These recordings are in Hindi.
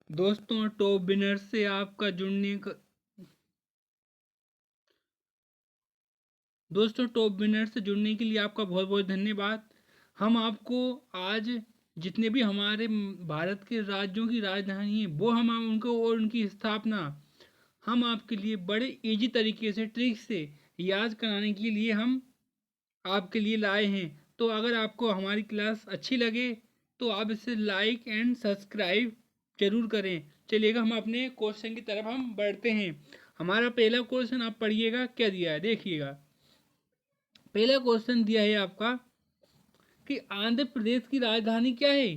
दोस्तों टॉप विनर से आपका जुड़ने का दोस्तों टॉप विनर से जुड़ने के लिए आपका बहुत बहुत धन्यवाद। हम आपको आज जितने भी हमारे भारत के राज्यों की राजधानी है वो हम उनको और उनकी स्थापना हम आपके लिए बड़े इजी तरीके से ट्रिक से याद कराने के लिए हम आपके लिए लाए हैं। तो अगर आपको हमारी क्लास अच्छी लगे तो आप इसे लाइक एंड सब्सक्राइब जरूर करें। चलिएगा हम अपने क्वेश्चन की तरफ हम बढ़ते हैं। हमारा पहला क्वेश्चन आप पढ़िएगा क्या दिया है, देखिएगा। पहला क्वेश्चन दिया है आपका कि आंध्र प्रदेश की राजधानी क्या है?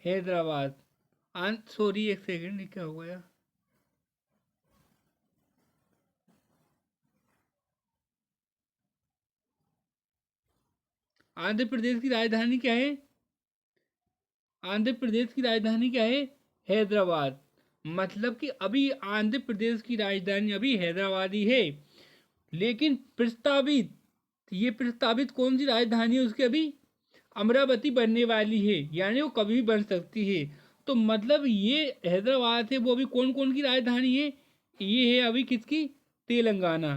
हैदराबाद। सॉरी एक सेकंड, ये क्या हो गया? आंध्र प्रदेश की राजधानी क्या है? आंध्र प्रदेश की राजधानी क्या है? हैदराबाद। मतलब कि अभी आंध्र प्रदेश की राजधानी अभी हैदराबाद ही है, लेकिन प्रस्तावित ये प्रस्तावित कौन सी राजधानी है उसकी? अभी अमरावती बनने वाली है, यानी वो कभी भी बन सकती है। तो मतलब ये हैदराबाद है वो अभी कौन कौन की राजधानी है? ये है अभी किसकी? तेलंगाना।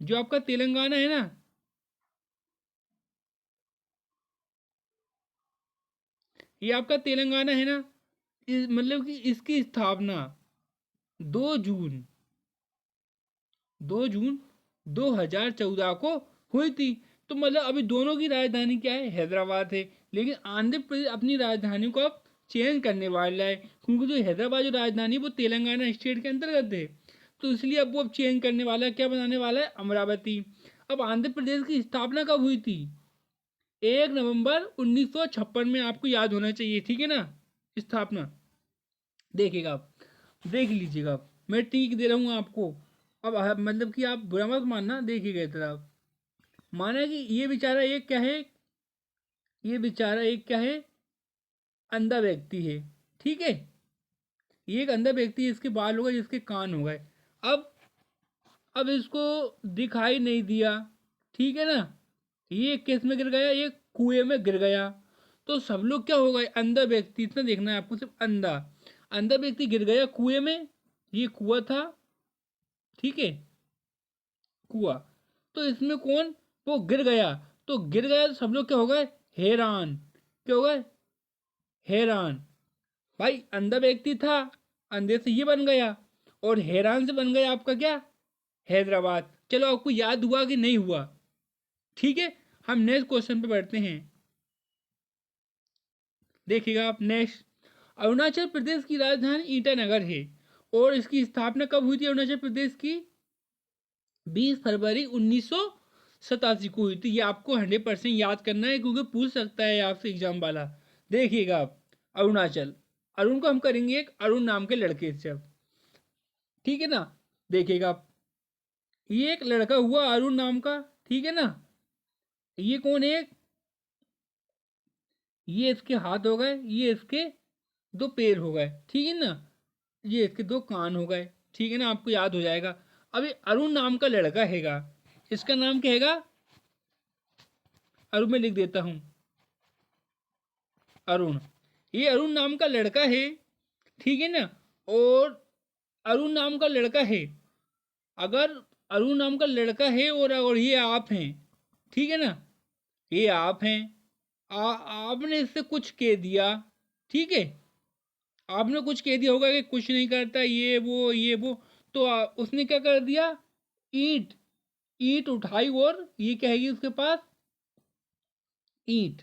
जो आपका तेलंगाना है ना, ये आपका तेलंगाना है ना, मतलब कि इसकी स्थापना 2 जून 2 जून 2014 को हुई थी। तो मतलब अभी दोनों की राजधानी क्या है? हैदराबाद है। लेकिन आंध्र प्रदेश अपनी राजधानी को अब चेंज करने वाला है, क्योंकि जो हैदराबाद जो राजधानी वो तेलंगाना स्टेट के अंतर्गत है। तो इसलिए अब वो अब चेंज करने वाला है, क्या बनाने वाला है? अमरावती। अब आंध्र प्रदेश की स्थापना कब हुई थी? 1 नवंबर 1956 में, आपको याद होना चाहिए, ठीक है ना? स्थापना देखिएगा आप, देख लीजिएगा आप। मैं टिक दे रहा हूँ आपको। अब मतलब कि आप बुरा मत मानना, देखिएगा इधर आप। माना कि ये बेचारा एक क्या है? ये बेचारा एक क्या है? अंधा व्यक्ति है, ठीक है? ये एक अंधा व्यक्ति है, इसके बाल हो गए, इसके कान हो गए। अब अब इसको दिखाई नहीं दिया, ठीक है ना? ये किस में गिर गया? ये कुएं में गिर गया। तो सब लोग क्या हो गए? अंधा व्यक्ति, इतना देखना है आपको, सिर्फ अंधा अंधा व्यक्ति गिर गया कुएं में। ये कुआं था, ठीक है? कुआ। तो इसमें कौन? वो गिर गया। तो गिर गया तो सब लोग क्या हो गए? हैरान। क्या हो गए? हैरान। भाई अंधा व्यक्ति था, अंधे से ये बन गया, और हैरान से बन गया आपका क्या? हैदराबाद। चलो आपको याद हुआ कि नहीं हुआ? ठीक है, हम नेक्स्ट क्वेश्चन पे बढ़ते हैं। देखिएगा आप नेक्स्ट। अरुणाचल प्रदेश की राजधानी ईटानगर है, और इसकी स्थापना कब हुई थी अरुणाचल प्रदेश की? 20 फरवरी 1987 को हुई थी। ये आपको 100% याद करना है, क्योंकि पूछ सकता है आपसे एग्जाम वाला। देखिएगा आप, अरुणाचल, अरुण को हम करेंगे एक अरुण नाम के लड़के से अब, ठीक है ना? देखिएगा आप, ये एक लड़का हुआ अरुण नाम का, ठीक है ना? ये कौन है? ये इसके हाथ हो गए, ये इसके 2 पैर हो गए, ठीक है ना? ये इसके 2 कान हो गए, ठीक है ना? आपको याद हो जाएगा। अभी अरुण नाम का लड़का हैगा, इसका नाम क्या हैगा? अरुण में लिख देता हूँ, अरुण। ये अरुण नाम का लड़का है, ठीक है ना? और अरुण नाम का लड़का है, अगर अरुण नाम का लड़का है और ये आप हैं, ठीक है ना? ये आप हैं। आपने इससे कुछ कह दिया, ठीक है? आपने कुछ कह दिया होगा कि कुछ नहीं करता, ये वो। तो उसने क्या कर दिया? ईंट ईंट उठाई, और ये कहेगी उसके पास ईंट,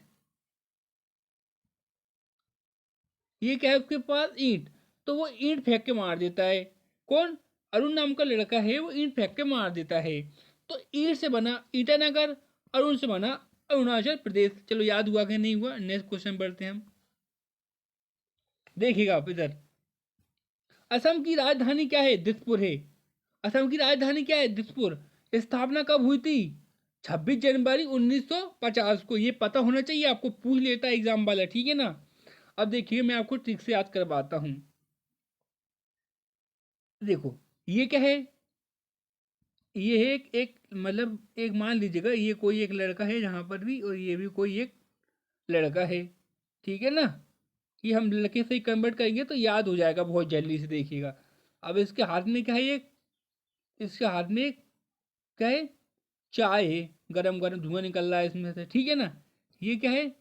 ये क्या है उसके पास? ईंट। तो वो ईंट फेंक के मार देता है। कौन? अरुण नाम का लड़का है, वो ईंट फेंक के मार देता है। तो ईंट से बना ईटानगर, अरुण से बना अरुणाचल प्रदेश। चलो याद हुआ कि नहीं हुआ? नेक्स्ट क्वेश्चन बढ़ते हैं हम। देखिएगा आप इधर, असम की राजधानी क्या है? दिसपुर है। असम की राजधानी क्या है? दिसपुर। स्थापना कब हुई थी? 26 जनवरी 1950 को। ये पता होना चाहिए आपको, पूछ लेता है एग्जाम वाला, ठीक है ना? अब देखिए मैं आपको ट्रिक से याद करवाता हूँ। देखो, ये क्या है? ये है एक मतलब एक मान लीजिएगा, ये कोई एक लड़का है जहाँ पर भी, और ये भी कोई एक लड़का है, ठीक है ना? ये हम लड़के से ही कन्वर्ट करेंगे तो याद हो जाएगा बहुत जल्दी से। देखिएगा अब इसके हाथ में क्या है, ये इसके हाथ में क्या है, चाय है, गरम गरम धुआं निकल रहा है इसमें से, ठीक है ना। ये क्या है,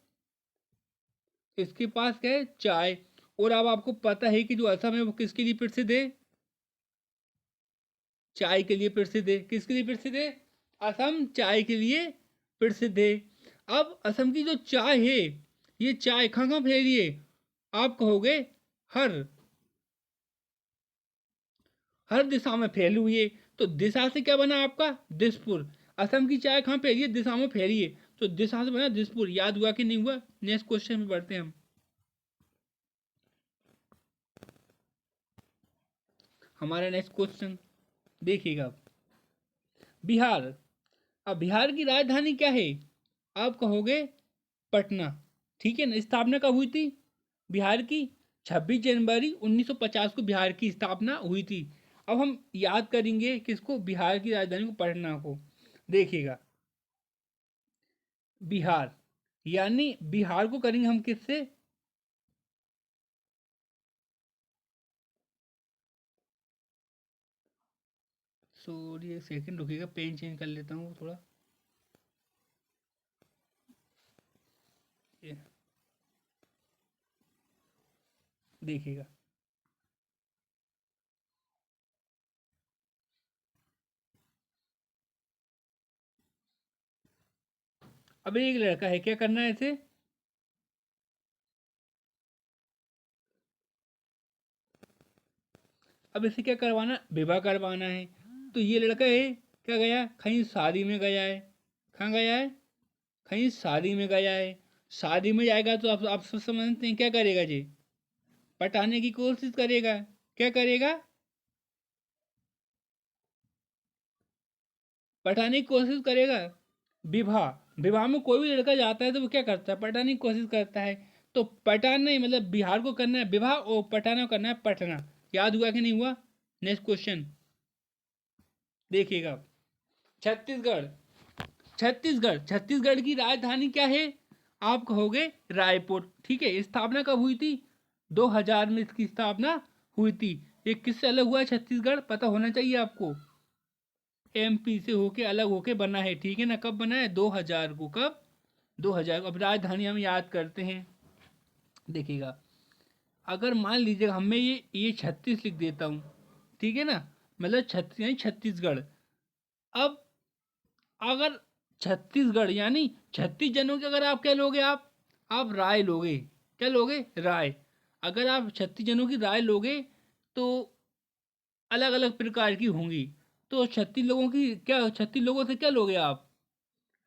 इसके पास क्या है, चाय। और अब आपको पता है कि जो असम है वो किसके लिए प्रसिद्ध है, चाय के लिए प्रसिद्ध है। किसके लिए प्रसिद्ध है, असम चाय के लिए प्रसिद्ध है। अब असम की जो चाय है, ये चाय कहाँ कहाँ फैली है, आप कहोगे हर हर दिशा में फैली हुई है। तो दिशा से क्या बना आपका, दिसपुर। असम की चाय कहाँ फैली है, दिशा में फैली है, तो दिशा से बना दिसपुर। याद हुआ कि नहीं हुआ। नेक्स्ट क्वेश्चन में बढ़ते हैं हम। हमारा नेक्स्ट क्वेश्चन देखिएगा, बिहार। अब बिहार की राजधानी क्या है, आप कहोगे पटना, ठीक है ना। स्थापना कब हुई थी बिहार की, 26 जनवरी 1950 को बिहार की स्थापना हुई थी। अब हम याद करेंगे किसको, बिहार की राजधानी को, पटना को। देखिएगा बिहार, यानी बिहार को करेंगे हम किससे, सॉरी एक सेकंड रुकिएगा, पेन चेंज कर लेता हूँ थोड़ा। ये देखिएगा, अब एक लड़का है, क्या करना है इसे, अब इसे क्या करवाना, विवाह करवाना है। तो ये लड़का है, क्या गया, कहीं शादी में गया है। कहाँ गया है, कहीं शादी में गया है। शादी में जाएगा तो आप सब समझते हैं क्या करेगा जी, पटाने की कोशिश करेगा। क्या करेगा, पटाने की कोशिश करेगा। विवाह, विवाह में कोई भी लड़का जाता है तो वो क्या करता है, पटाने की कोशिश करता है। तो पटाना ही मतलब बिहार को करना है विवाह, और पटाना करना है पटना। याद हुआ कि नहीं हुआ। नेक्स्ट क्वेश्चन देखिएगा, छत्तीसगढ़। छत्तीसगढ़ की राजधानी क्या है, आप कहोगे रायपुर, ठीक है। स्थापना कब हुई थी, 2000 में इसकी स्थापना हुई थी। ये किससे अलग हुआ है, छत्तीसगढ़ पता होना चाहिए आपको। एमपी से होके अलग होके बना है, ठीक है ना। कब बना है, 2000 को। कब, 2000 को। अब राजधानी हम याद करते हैं, देखिएगा। अगर मान लीजिए हमें ये 36 लिख देता हूँ, ठीक है ना, मतलब छत्तीसगढ़। अब अगर छत्तीसगढ़ यानी 36 जनों के, अगर आप क्या लोगे, आप राय लोगे। क्या लोगे, राय। अगर आप 36 जनों की राय लोगे तो अलग अलग प्रकार की होंगी। तो 36 लोगों की क्या, 36 लोगों से क्या लोगे आप,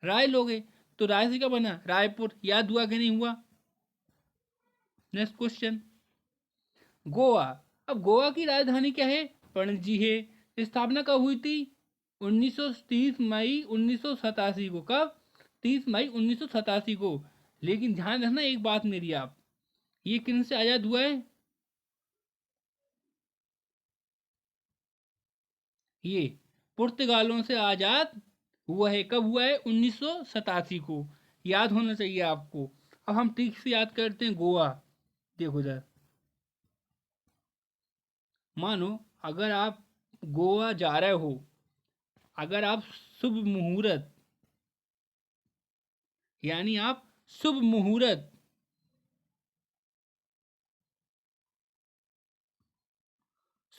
राय लोगे। तो राय से क्या बना, रायपुर। याद हुआ कि नहीं हुआ। Next question, Goa. अब गोवा की राजधानी क्या है, पणजी है। स्थापना कब हुई थी, 1930 मई 1987 को। कब, 30 मई 1987 को। लेकिन ध्यान रखना एक बात मेरी, आप, ये किन से आज़ाद हुआ है, ये पुर्तगालों से आज़ाद हुआ है। कब हुआ है, 1987 को। याद होना चाहिए आपको। अब हम ठीक से याद करते हैं गोवा। देखो इधर, मानो अगर आप गोवा जा रहे हो, अगर आप शुभ मुहूर्त, यानी आप शुभ मुहूर्त,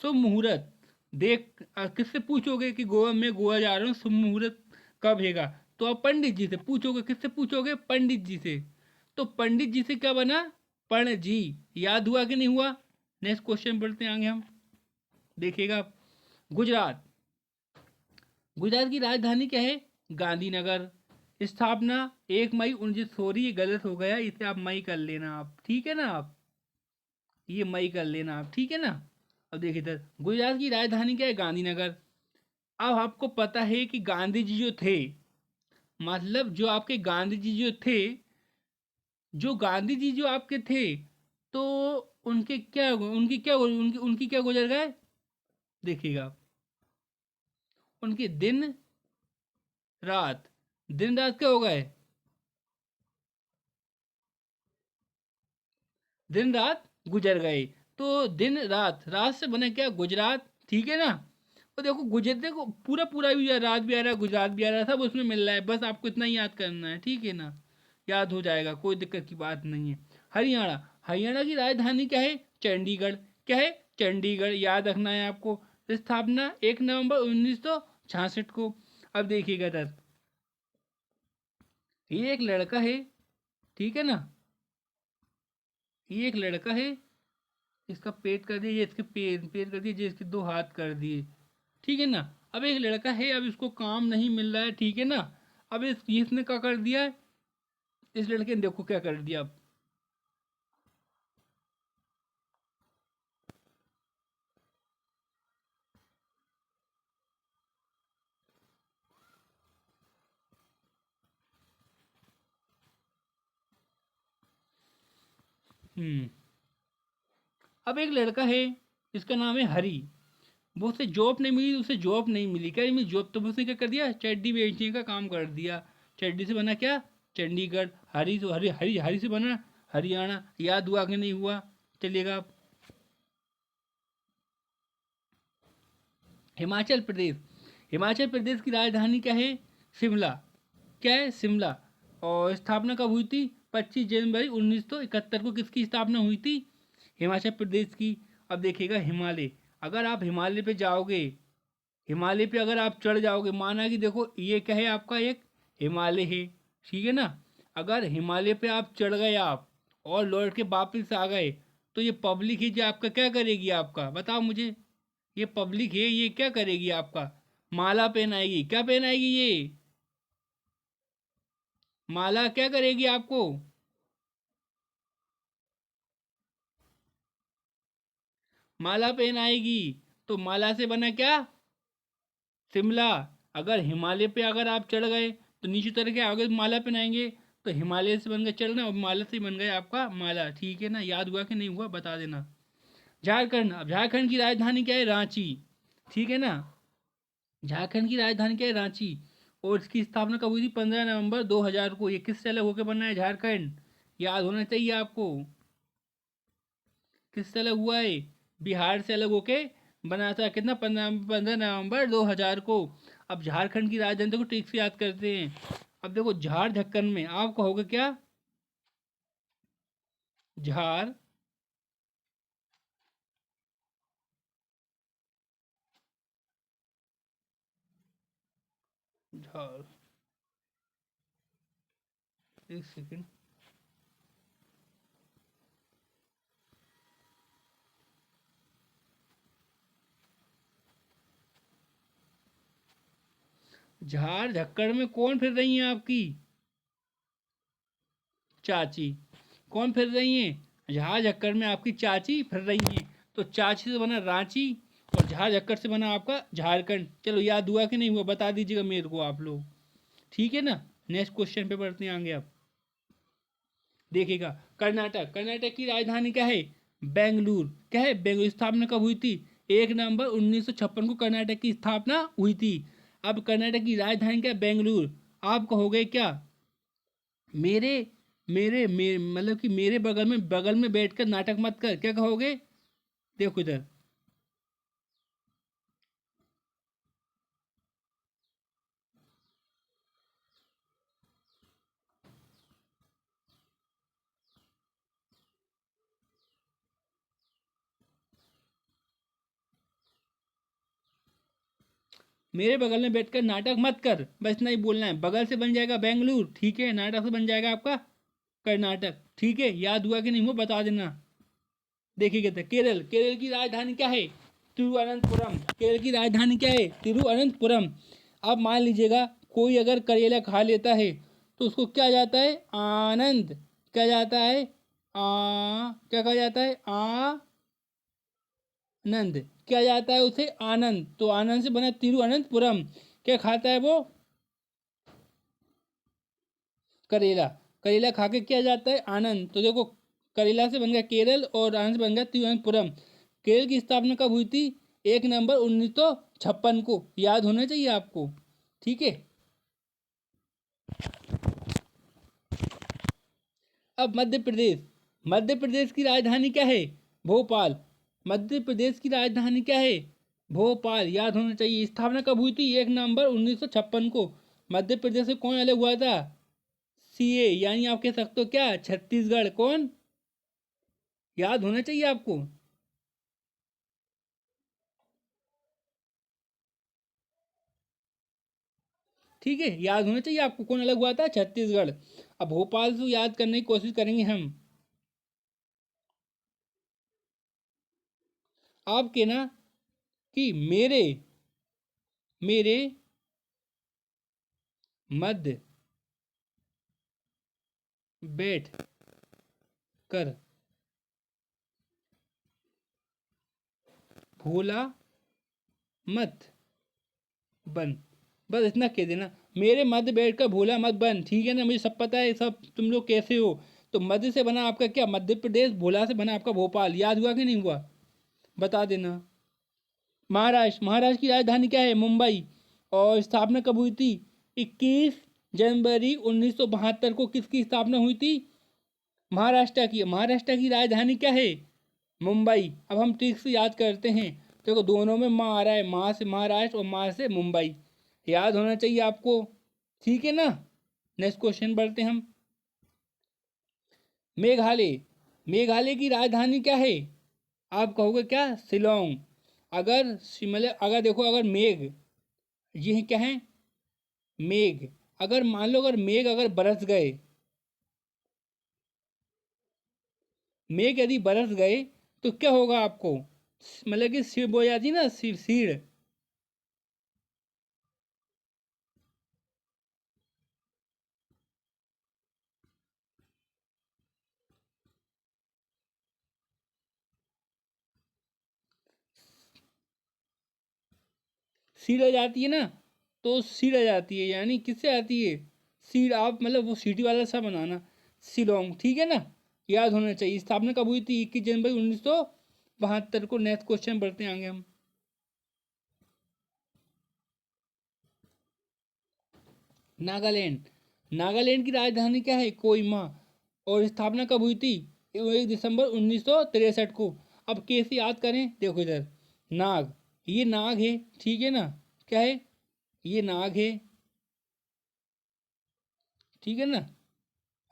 शुभ मुहूर्त देख किससे पूछोगे कि गोवा जा रहा हूँ, शुभ मुहूर्त कब हैगा, तो आप पंडित जी से पूछोगे। किससे पूछोगे, पंडित जी से। तो पंडित जी से क्या बना, पण जी। याद हुआ कि नहीं हुआ। नेक्स्ट क्वेश्चन पढ़ते हैं आगे हम, देखिएगा। गुजरात। गुजरात की राजधानी क्या है, गांधीनगर। स्थापना 1 मई 19, सॉरी ये गलत हो गया, इसे आप मई कर लेना आप, ठीक है ना। आप ये मई कर लेना आप, ठीक है ना। अब देखिए इधर, गुजरात की राजधानी क्या है, गांधीनगर। अब आपको पता है कि गांधी जी जो थे, मतलब जो आपके गांधी जी जो थे, जो गांधी जी जो आपके थे, तो उनके क्या, उनकी क्या गुजर गए, देखिएगा। उनके दिन रात, दिन रात क्या हो गए, दिन रात गुजर गए। तो दिन रात, रात से बना क्या, गुजरात, ठीक है ना। तो देखो गुजर, देखो पूरा पूरा भी रात भी आ रहा है, गुजरात भी आ रहा है, सब उसमें मिल रहा है, बस आपको इतना ही याद करना है, ठीक है ना। याद हो जाएगा, कोई दिक्कत की बात नहीं है। हरियाणा, हरियाणा की राजधानी क्या है, चंडीगढ़। क्या है, चंडीगढ़, याद रखना है आपको। स्थापना 1 नवंबर 1966 को। अब देखिएगा इधर, ये एक लड़का है, ठीक है ना, ये एक लड़का है, इसका पेट कर दिया, ये इसके पेट पेट कर दिया, ये इसके 2 हाथ कर दिए, ठीक है ना। अब एक लड़का है, अब इसको काम नहीं मिल रहा है, ठीक है ना। अब इसने क्या कर दिया, इस लड़के ने देखो क्या कर दिया अब। हम्म। अब एक लड़का है, इसका नाम है हरी। वो उसे जॉब नहीं मिली, उसे जॉब नहीं मिली, क्या नहीं मिली जॉब, तो उसने क्या कर दिया, चड्डी बेचने का काम कर दिया। चड्डी से बना क्या, चंडीगढ़। हरी से, हरी हरी हरी से बना हरियाणा। याद हुआ कि नहीं हुआ, चलिएगा आप। हिमाचल प्रदेश, हिमाचल प्रदेश की राजधानी क्या है, शिमला। क्या है, शिमला। और स्थापना कब हुई थी, 25 जनवरी 1971 को किसकी स्थापना हुई थी, हिमाचल प्रदेश की। अब देखिएगा हिमालय, अगर आप हिमालय पे जाओगे, हिमालय पे अगर आप चढ़ जाओगे, माना कि देखो ये क्या है आपका, एक हिमालय है, ठीक है ना। अगर हिमालय पे आप चढ़ गए आप, और लौट के वापस आ गए, तो ये पब्लिक ही जो आपका क्या करेगी, आपका बताओ मुझे। ये पब्लिक है, ये क्या करेगी आपका, माला पहनाएगी। क्या पहनाएगी ये, माला क्या करेगी आपको, माला पहनाएगी। तो माला से बना क्या, शिमला। अगर हिमालय पे अगर आप चढ़ गए, तो नीचे उतर के आगे माला पहनाएंगे। तो हिमालय से बन गया चढ़ना, और माला से बन गया आपका माला, ठीक है ना। याद हुआ कि नहीं हुआ, बता देना। झारखंड, अब झारखंड की राजधानी क्या है, रांची, ठीक है ना। झारखंड की राजधानी क्या है, रांची। और इसकी स्थापना कब हुई थी, 15 नवंबर 2000 को। ये किससे अलग होकर बना है, झारखंड, याद होना चाहिए आपको। किससे अलग हुआ है, बिहार से अलग होके बना था, कितना, 15 नवंबर 2000 को। अब झारखंड की राजधानी को ठीक से याद करते हैं। अब देखो झार झक्कन में आप कहोगे क्या, झार, झार, एक सेकेंड। झार झक्कड़ में कौन फिर रही है आपकी, चाची। कौन फिर रही है, झार झक्कड़ में आपकी चाची फिर रही है। तो चाची से बना रांची, और झार झक्कड़ से बना आपका झारखंड। चलो याद हुआ कि नहीं हुआ, बता दीजिएगा मेरे को आप लोग, ठीक है ना। नेक्स्ट क्वेश्चन पे बढ़ते हैं आगे आप। देखिएगा, कर्नाटक, कर्नाटक की राजधानी क्या है, बेंगलुरु। क्या है, बेंगलुरु। स्थापना कब हुई थी, 1 नवंबर 1956 को कर्नाटक की स्थापना हुई थी। अब कर्नाटक की राजधानी क्या है, बेंगलुरु। आप कहोगे क्या, मेरे मेरे मेरे मतलब कि मेरे बगल में बैठकर नाटक मत कर, क्या कहोगे, देखो इधर। मेरे बगल में बैठकर नाटक मत कर, बस इतना ही बोलना है। बगल से बन जाएगा बेंगलुरु, ठीक है। नाटक से बन जाएगा आपका कर्नाटक, ठीक है। याद हुआ कि नहीं वो बता देना। देखिए कहते हैं केरल, केरल की राजधानी क्या है, तिरुवनंतपुरम। केरल की राजधानी क्या है, तिरुवनंतपुरम। अब मान लीजिएगा कोई अगर करेला खा लेता है, तो उसको क्या जाता है, आनंद। क्या जाता है, क्या कहा जाता है, आनंद। क्या जाता है उसे, आनंद। तो आनंद से बना तिरुवनंतपुरम। क्या खाता है वो, करेला। करेला खा के क्या जाता है, आनंद। तो देखो करेला से बन गया केरल, और आनंद से बन गया तिरुवनंतपुरम। केरल की स्थापना कब हुई थी, 1 नवंबर 1956 को। याद होना चाहिए आपको, ठीक है। अब मध्य प्रदेश, मध्य प्रदेश की राजधानी क्या है? भोपाल। मध्य प्रदेश की राजधानी क्या है? भोपाल। याद होना चाहिए। स्थापना कब हुई थी? 1 नवंबर 1956 को। मध्य प्रदेश से कौन अलग हुआ था? सीए, यानी आप कह सकते हो क्या, छत्तीसगढ़। कौन? याद होना चाहिए आपको। ठीक है, याद होना चाहिए आपको कौन अलग हुआ था? छत्तीसगढ़। अब भोपाल से याद करने की कोशिश करेंगे हम। आपके ना कि मेरे मेरे मध्य बैठ कर भोला मत बन। बस इतना कह देना, मेरे मध्य बैठ कर भोला मत बन। ठीक है ना, मुझे सब पता है सब तुम लोग कैसे हो। तो मध्य से बना आपका क्या? मध्य प्रदेश। भोला से बना आपका भोपाल। याद हुआ कि नहीं हुआ? बता देना। महाराष्ट्र। महाराष्ट्र की राजधानी क्या है? मुंबई। और स्थापना कब हुई थी? 21 जनवरी 1972 को। किसकी स्थापना हुई थी? महाराष्ट्र की। महाराष्ट्र की राजधानी क्या है? मुंबई। अब हम ठीक से याद करते हैं। देखो दोनों में माँ आ रहा है, माँ से महाराष्ट्र और माँ से मुंबई। याद होना चाहिए आपको। ठीक है ना। नेक्स्ट क्वेश्चन बढ़ते हम। मेघालय। मेघालय की राजधानी क्या है? आप कहोगे क्या? शिलोंग। अगर मतलब अगर देखो, अगर मेघ, ये क्या है? मेघ। अगर मान लो, अगर मेघ अगर बरस गए, मेघ यदि बरस गए तो क्या होगा आपको? मतलब कि सिर बो जाती ना, सिर सिर। सीड आ जाती है ना, तो सीड आ जाती है, यानी किससे आती है? सीड। आप मतलब वो सीटी वाला सा बनाना। शिलोंग। ठीक है ना। याद होना चाहिए। स्थापना कब हुई थी? 21 जनवरी 1972 को। नेक्स्ट क्वेश्चन बढ़ते हैं आगे हम। नागालैंड। नागालैंड की राजधानी क्या है? कोहिमा। और स्थापना कब हुई थी? 1 दिसंबर 1963 को। अब कैसे याद करें? देखो इधर, नाग, ये नाग है। ठीक है ना। क्या है? ये नाग है। ठीक है ना।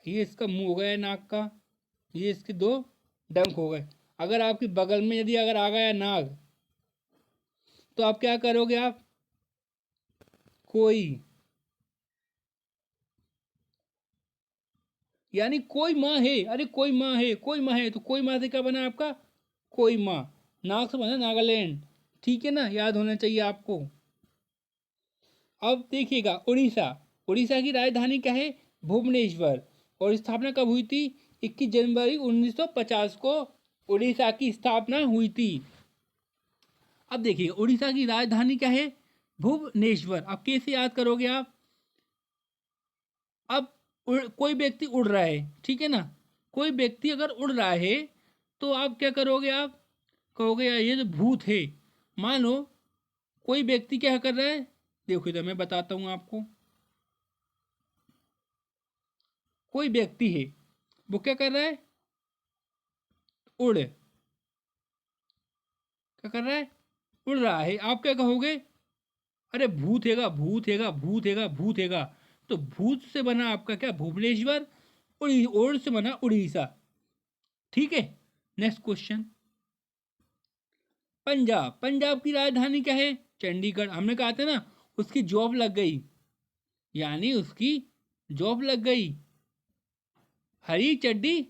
ये इसका मुंह हो गया नाग का। ये इसके दो डंक हो गए। अगर आपके बगल में यदि अगर आ गया नाग, तो आप क्या करोगे? आप कोई, यानी कोई माँ है। अरे कोई माँ है, कोई माँ है, तो कोई माँ से क्या बना आपका? कोई माँ। नाग से बना नागालैंड। ठीक है ना। याद होना चाहिए आपको। अब देखिएगा, उड़ीसा। उड़ीसा की राजधानी क्या है? भुवनेश्वर। और स्थापना कब हुई थी? 21 जनवरी 1950 को उड़ीसा की स्थापना हुई थी। अब देखिए, उड़ीसा की राजधानी क्या है? भुवनेश्वर। अब कैसे याद करोगे आप? अब कोई व्यक्ति उड़ रहा है, ठीक है ना। कोई व्यक्ति अगर उड़ रहा है, तो आप क्या करोगे? आप कहोगे यार ये तो भूत है। मान लो कोई व्यक्ति क्या कर रहा है, देखो इधर मैं बताता हूँ आपको। कोई व्यक्ति है, वो क्या कर रहा है? उड़, क्या कर रहा है? उड़ रहा है। आप क्या कहोगे? अरे भूत हैगा, भूत हैगा, भूत हैगा, भूत हैगा। तो भूत से बना आपका क्या? भुवनेश्वर। और से बना उड़ीसा। ठीक है। Next question. पंजाब। पंजाब की राजधानी क्या है? चंडीगढ़। हमने कहा था ना, उसकी जॉब लग गई, यानी उसकी जॉब लग गई। हरी चड्डी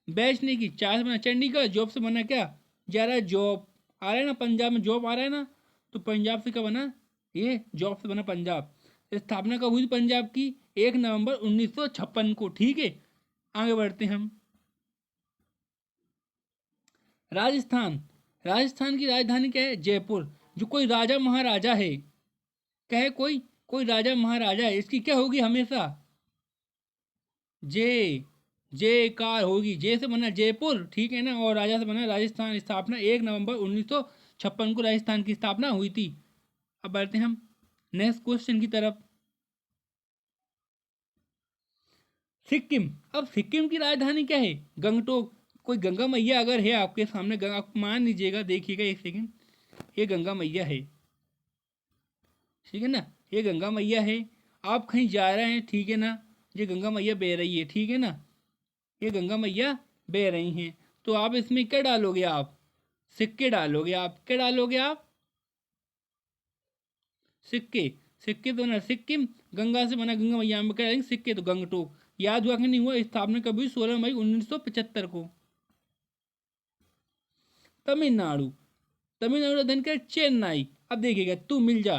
बेचने की चाह से बना चंडीगढ़। जॉब से बना क्या? जरा जॉब आ रहा है ना, पंजाब में जॉब आ रहा है ना, तो पंजाब से क्या बना? ये जॉब से बना पंजाब। स्थापना कब हुई थी पंजाब की? 1 नवंबर 1956 को। ठीक है। आगे बढ़ते हैं हम। राजस्थान। राजस्थान की राजधानी क्या है? जयपुर। जो कोई राजा महाराजा है, क्या है? कोई कोई राजा महाराजा है, इसकी क्या होगी हमेशा? जय। जयकार होगी। जय से बना जयपुर। ठीक है ना। और राजा से बना राजस्थान। स्थापना 1 नवंबर 1956 को राजस्थान की स्थापना हुई थी। अब बढ़ते हैं हम नेक्स्ट क्वेश्चन की तरफ। सिक्किम। अब सिक्किम की राजधानी क्या है? गंगटोक। कोई गंगा मैया अगर है आपके सामने, आप मान लीजिएगा, देखिएगा एक सेकंड, ये गंगा मैया है, ठीक है ना, ये गंगा मैया है। आप कहीं जा रहे हैं, ठीक है ना, ये गंगा मैया बह रही है, ठीक है ना, ये गंगा मैया बह रही हैं। तो आप इसमें क्या डालोगे? आप सिक्के डालोगे। आप क्या डालोगे? आप सिक्के। सिक्के तो ना सिक्किम, गंगा से बना गंगा मैया में क्या डालेंगे? सिक्के। तो गंगटोक। याद हुआ कि नहीं हुआ? स्थापना कब हुई? 16 मई 1975 को। तमिलनाडु। तमिलनाडु धन क्या? चेन्नई। अब देखिएगा, तू मिल जा।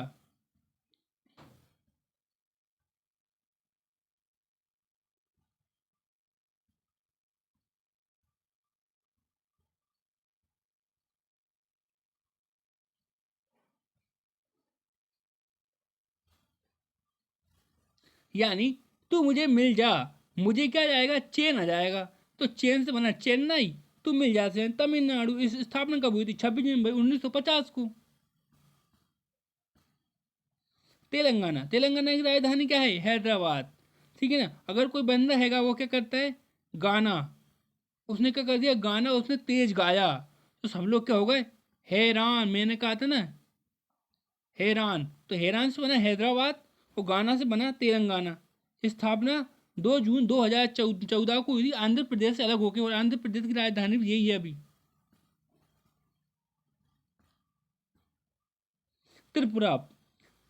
यानी तू मुझे मिल जा, मुझे क्या जाएगा? चेन आ जाएगा। तो चेन से बना चेन्नई, तू मिल जा से तमिलनाडु। इस स्थापना कब हुई थी? 26 जनवरी 1950 को। तेलंगाना। तेलंगाना की राजधानी क्या है? हैदराबाद। ठीक है ना। अगर कोई बंदा हैगा, वो क्या करता है? गाना। उसने क्या कर दिया? गाना उसने तेज गाया, तो सब लोग क्या हो गए? हैरान। मैंने कहा था ना, हैरान। तो हैरान से बना हैदराबाद, और गाना से बना तेलंगाना। स्थापना 2 जून 2014 को हुई थी, आंध्र प्रदेश से अलग होकर। और आंध्र प्रदेश की राजधानी भी यही है अभी। त्रिपुरा।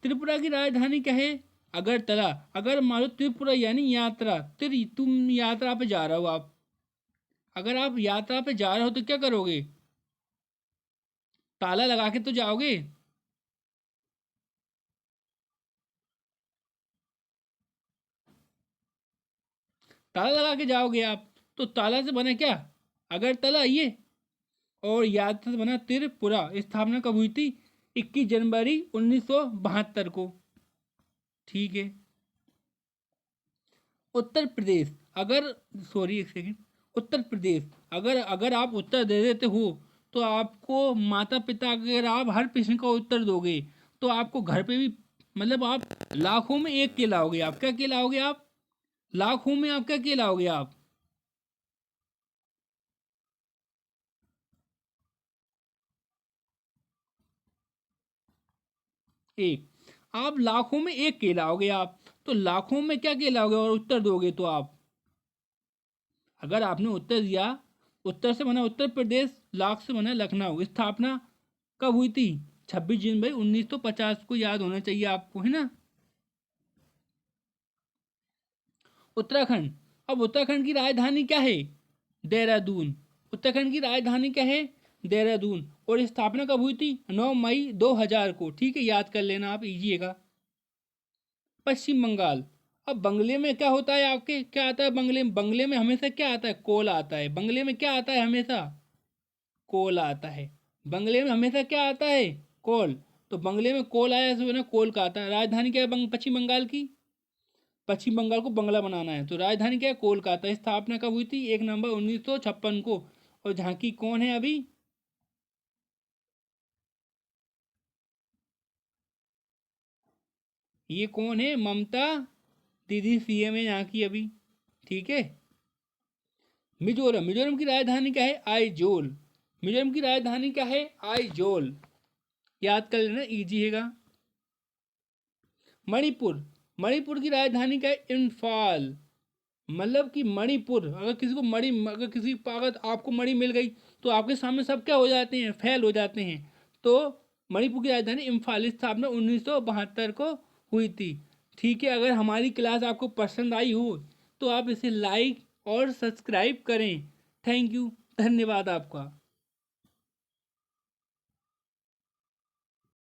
त्रिपुरा की राजधानी क्या है? अगरतला। अगर मान लो त्रिपुरा यानी यात्रा, तुम यात्रा पे जा रहे हो आप। अगर आप यात्रा पे जा रहे हो तो क्या करोगे? ताला लगा के तो जाओगे। ताला लगा के जाओगे आप। तो ताला से बना क्या? अगरतला ये। और यात्रा से बना त्रिपुरा। स्थापना कब हुई थी? 21 जनवरी 1972 को। ठीक है। उत्तर प्रदेश। अगर सॉरी एक सेकंड। उत्तर प्रदेश। अगर अगर आप उत्तर दे देते हो, तो आपको माता पिता, अगर आप हर प्रश्न का उत्तर दोगे, तो आपको घर पे भी, मतलब आप लाखों में एक कहलाओगे। आप क्या कहलाओगे? आप लाखों में आप क्या कहलाओगे? आप एक। आप लाखों में एक कहलाओगे आप। तो लाखों में क्या कहलाओगे? और उत्तर दोगे तो आप, अगर आपने उत्तर दिया, उत्तर से बना उत्तर प्रदेश, लाख से बना लखनऊ। स्थापना कब हुई थी? 26 जनवरी 1950 को। याद होना चाहिए आपको, है ना। उत्तराखंड। अब उत्तराखंड की राजधानी क्या है? देहरादून। उत्तराखंड की राजधानी क्या है? देहरादून। और स्थापना कब हुई थी? 9 मई 2000 को। ठीक है, याद कर लेना आप, इजीएगा। पश्चिम बंगाल। अब बंगले में क्या होता है? आपके क्या आता है बंगले में? बंगले में हमेशा क्या आता है? कोल आता है। बंगले में क्या आता है हमेशा? कोल आता है। बंगले में हमेशा क्या आता है? कोल। तो बंगले में कोल आया तो ना, कोल का आता है। राजधानी क्या है पश्चिम बंगाल की? पश्चिम बंगाल को बंगला बनाना है, तो राजधानी क्या है? कोलकाता। स्थापना कब हुई थी? 1 नवंबर 1956 को। और झांकी कौन है अभी? ये कौन है? ममता दीदी सीएम है यहाँ की अभी। ठीक है। मिजोरम। मिजोरम की राजधानी क्या है? आइजोल। मिजोरम की राजधानी क्या है? आइजोल। याद कर लेना, इजी हैगा। मणिपुर। मणिपुर की राजधानी क्या है? इम्फाल। मतलब कि मणिपुर, अगर किसी को मणि, अगर किसी अगर आपको मणि मिल गई, तो आपके सामने सब क्या हो जाते हैं? फेल हो जाते हैं। तो मणिपुर की राजधानी इम्फाल। स्थापना 1972 को हुई थी। ठीक है। अगर हमारी क्लास आपको पसंद आई हो, तो आप इसे लाइक और सब्सक्राइब करें। थैंक यू, धन्यवाद आपका।